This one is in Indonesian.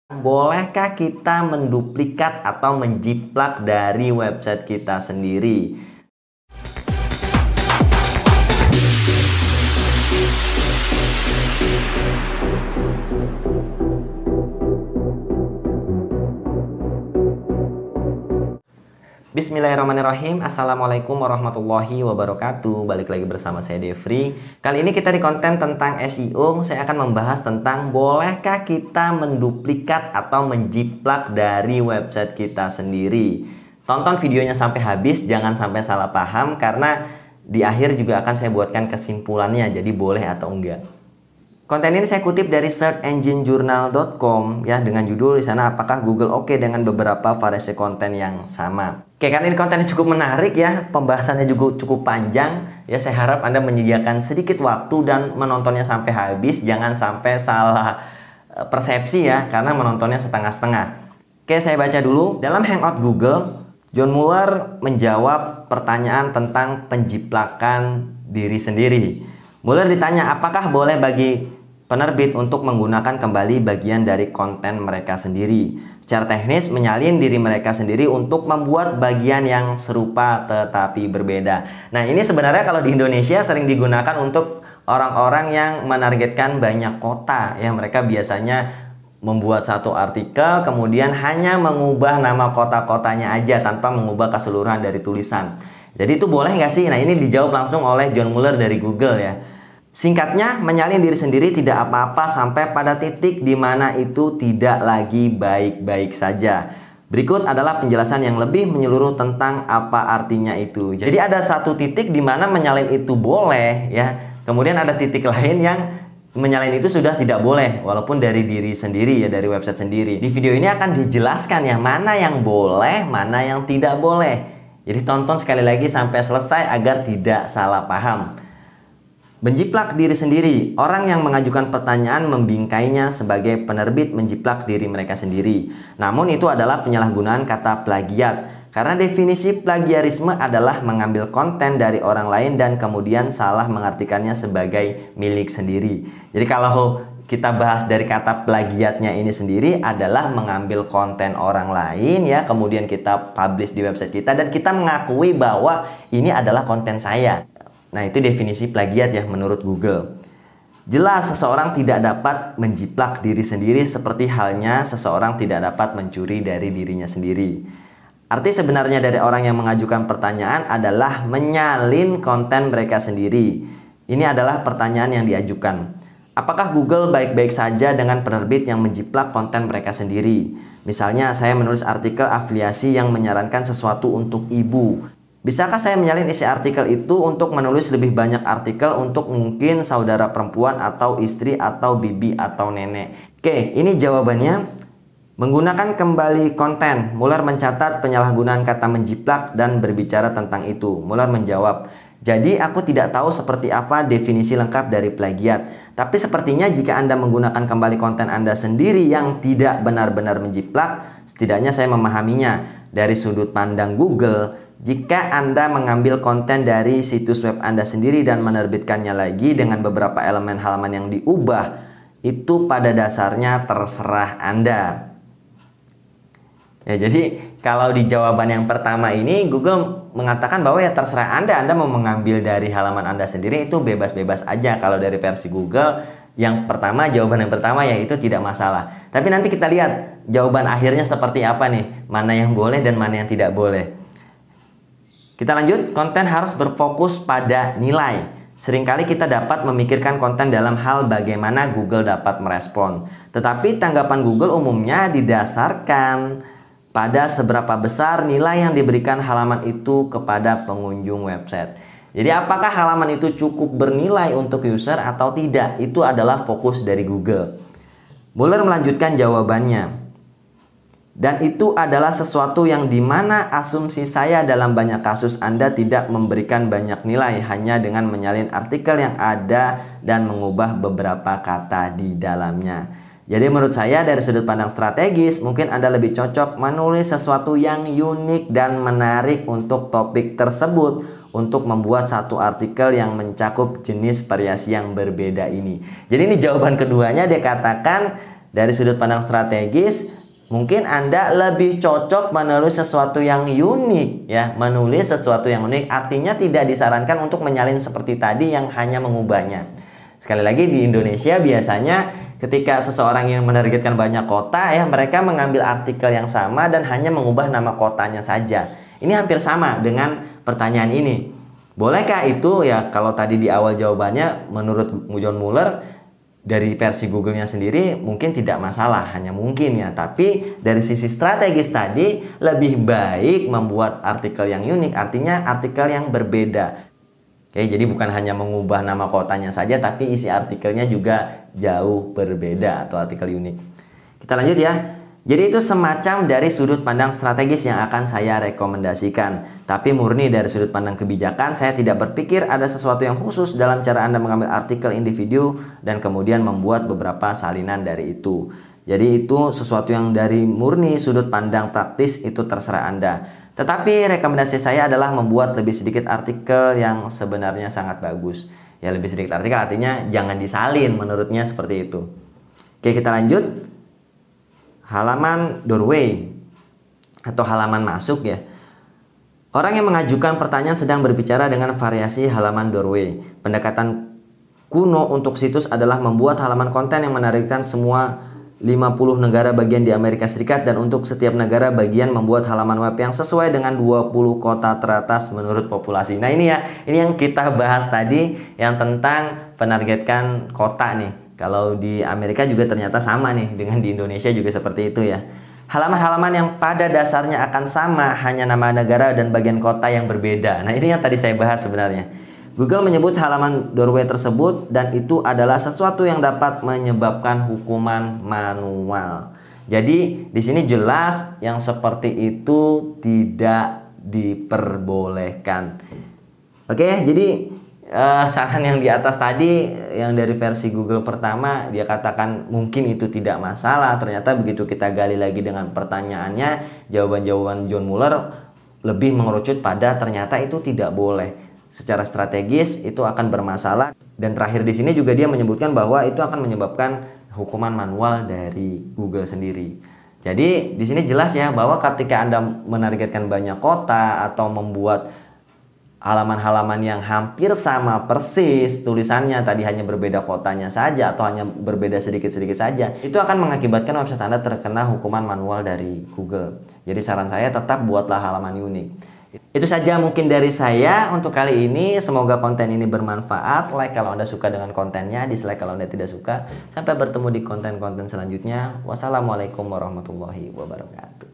Bolehkah kita menduplikat atau menjiplak dari website kita sendiri? Bismillahirrahmanirrahim. Assalamualaikum warahmatullahi wabarakatuh. Balik lagi bersama saya Devri. Kali ini kita di konten tentang SEO. Saya akan membahas tentang bolehkah kita menduplikat atau menjiplak dari website kita sendiri. Tonton videonya sampai habis, jangan sampai salah paham, karena di akhir juga akan saya buatkan kesimpulannya, jadi boleh atau enggak. Konten ini saya kutip dari searchenginejournal.com ya, dengan judul di sana apakah Google oke dengan beberapa variasi konten yang sama. Oke, karena ini kontennya cukup menarik ya, pembahasannya juga cukup panjang ya, saya harap Anda menyediakan sedikit waktu dan menontonnya sampai habis, jangan sampai salah persepsi ya, karena menontonnya setengah-setengah. Oke, saya baca dulu. Dalam Hangout Google, John Mueller menjawab pertanyaan tentang penjiplakan diri sendiri. Mueller ditanya apakah boleh bagi penerbit untuk menggunakan kembali bagian dari konten mereka sendiri, secara teknis menyalin diri mereka sendiri untuk membuat bagian yang serupa tetapi berbeda. Nah, ini sebenarnya kalau di Indonesia sering digunakan untuk orang-orang yang menargetkan banyak kota ya. Mereka biasanya membuat satu artikel kemudian hanya mengubah nama kota-kotanya aja tanpa mengubah keseluruhan dari tulisan. Jadi itu boleh nggak sih? Nah, ini dijawab langsung oleh John Mueller dari Google ya. Singkatnya, menyalin diri sendiri tidak apa-apa sampai pada titik di mana itu tidak lagi baik-baik saja. Berikut adalah penjelasan yang lebih menyeluruh tentang apa artinya itu. Jadi ada satu titik di mana menyalin itu boleh ya. Kemudian ada titik lain yang menyalin itu sudah tidak boleh, walaupun dari diri sendiri ya, dari website sendiri. Di video ini akan dijelaskan ya, mana yang boleh, mana yang tidak boleh. Jadi tonton sekali lagi sampai selesai agar tidak salah paham. Menjiplak diri sendiri. Orang yang mengajukan pertanyaan membingkainya sebagai penerbit menjiplak diri mereka sendiri. Namun itu adalah penyalahgunaan kata plagiat. Karena definisi plagiarisme adalah mengambil konten dari orang lain dan kemudian salah mengartikannya sebagai milik sendiri. Jadi kalau kita bahas dari kata plagiatnya ini sendiri adalah mengambil konten orang lain ya, kemudian kita publish di website kita dan kita mengakui bahwa ini adalah konten saya. Nah, itu definisi plagiat ya menurut Google. Jelas seseorang tidak dapat menjiplak diri sendiri seperti halnya seseorang tidak dapat mencuri dari dirinya sendiri. Arti sebenarnya dari orang yang mengajukan pertanyaan adalah menyalin konten mereka sendiri. Ini adalah pertanyaan yang diajukan. Apakah Google baik-baik saja dengan penerbit yang menjiplak konten mereka sendiri? Misalnya saya menulis artikel afiliasi yang menyarankan sesuatu untuk ibu. Bisakah saya menyalin isi artikel itu untuk menulis lebih banyak artikel untuk mungkin saudara perempuan atau istri atau bibi atau nenek? Oke, ini jawabannya. Menggunakan kembali konten. Mueller mencatat penyalahgunaan kata menjiplak dan berbicara tentang itu. Mueller menjawab, jadi aku tidak tahu seperti apa definisi lengkap dari plagiat. Tapi sepertinya jika Anda menggunakan kembali konten Anda sendiri yang tidak benar-benar menjiplak, setidaknya saya memahaminya dari sudut pandang Google. Jika Anda mengambil konten dari situs web Anda sendiri dan menerbitkannya lagi dengan beberapa elemen halaman yang diubah, itu pada dasarnya terserah Anda. Ya, jadi kalau di jawaban yang pertama ini Google mengatakan bahwa ya terserah Anda mau mengambil dari halaman Anda sendiri, itu bebas-bebas aja. Kalau dari versi Google yang pertama, jawaban yang pertama ya itu tidak masalah. Tapi nanti kita lihat jawaban akhirnya seperti apa nih, mana yang boleh dan mana yang tidak boleh. Kita lanjut, konten harus berfokus pada nilai. Seringkali kita dapat memikirkan konten dalam hal bagaimana Google dapat merespon. Tetapi tanggapan Google umumnya didasarkan pada seberapa besar nilai yang diberikan halaman itu kepada pengunjung website. Jadi apakah halaman itu cukup bernilai untuk user atau tidak? Itu adalah fokus dari Google. Mueller melanjutkan jawabannya. Dan itu adalah sesuatu yang dimana asumsi saya dalam banyak kasus Anda tidak memberikan banyak nilai hanya dengan menyalin artikel yang ada dan mengubah beberapa kata di dalamnya. Jadi menurut saya dari sudut pandang strategis mungkin Anda lebih cocok menulis sesuatu yang unik dan menarik untuk topik tersebut untuk membuat satu artikel yang mencakup jenis variasi yang berbeda ini. Jadi ini jawaban keduanya, dia katakan dari sudut pandang strategis, mungkin Anda lebih cocok menulis sesuatu yang unik ya, menulis sesuatu yang unik artinya tidak disarankan untuk menyalin seperti tadi yang hanya mengubahnya. Sekali lagi di Indonesia biasanya ketika seseorang yang menargetkan banyak kota ya, mereka mengambil artikel yang sama dan hanya mengubah nama kotanya saja. Ini hampir sama dengan pertanyaan ini. Bolehkah itu ya, kalau tadi di awal jawabannya menurut John Mueller dari versi Google-nya sendiri mungkin tidak masalah, hanya mungkin ya. Tapi dari sisi strategis tadi lebih baik membuat artikel yang unik, artinya artikel yang berbeda. Oke, jadi bukan hanya mengubah nama kotanya saja, tapi isi artikelnya juga jauh berbeda atau artikel unik. Kita lanjut ya. Jadi itu semacam dari sudut pandang strategis yang akan saya rekomendasikan. Tapi murni dari sudut pandang kebijakan, saya tidak berpikir ada sesuatu yang khusus dalam cara Anda mengambil artikel individu dan kemudian membuat beberapa salinan dari itu. Jadi itu sesuatu yang dari murni sudut pandang praktis, itu terserah Anda. Tetapi rekomendasi saya adalah membuat lebih sedikit artikel yang sebenarnya sangat bagus. Ya, lebih sedikit artikel artinya jangan disalin, menurutnya seperti itu. Oke, kita lanjut. Halaman doorway atau halaman masuk ya. Orang yang mengajukan pertanyaan sedang berbicara dengan variasi halaman doorway. Pendekatan kuno untuk situs adalah membuat halaman konten yang menarikkan semua 50 negara bagian di Amerika Serikat, dan untuk setiap negara bagian membuat halaman web yang sesuai dengan 20 kota teratas menurut populasi. Nah ini ya, ini yang kita bahas tadi yang tentang penargetkan kota nih. Kalau di Amerika juga ternyata sama nih dengan di Indonesia juga seperti itu ya. Halaman-halaman yang pada dasarnya akan sama, hanya nama negara dan bagian kota yang berbeda. Nah ini yang tadi saya bahas sebenarnya. Google menyebut halaman doorway tersebut dan itu adalah sesuatu yang dapat menyebabkan hukuman manual. Jadi di sini jelas yang seperti itu tidak diperbolehkan. Oke, jadi saran yang di atas tadi yang dari versi Google pertama dia katakan mungkin itu tidak masalah. Ternyata begitu kita gali lagi dengan pertanyaannya, jawaban-jawaban John Mueller lebih mengerucut pada ternyata itu tidak boleh. Secara strategis itu akan bermasalah, dan terakhir di sini juga dia menyebutkan bahwa itu akan menyebabkan hukuman manual dari Google sendiri. Jadi di sini jelas ya bahwa ketika Anda menargetkan banyak kota atau membuat halaman-halaman yang hampir sama persis tulisannya, tadi hanya berbeda kotanya saja atau hanya berbeda sedikit-sedikit saja, itu akan mengakibatkan website Anda terkena hukuman manual dari Google. Jadi saran saya tetap buatlah halaman unik. Itu saja mungkin dari saya untuk kali ini. Semoga konten ini bermanfaat. Like kalau Anda suka dengan kontennya, dislike kalau Anda tidak suka. Sampai bertemu di konten-konten selanjutnya. Wassalamualaikum warahmatullahi wabarakatuh.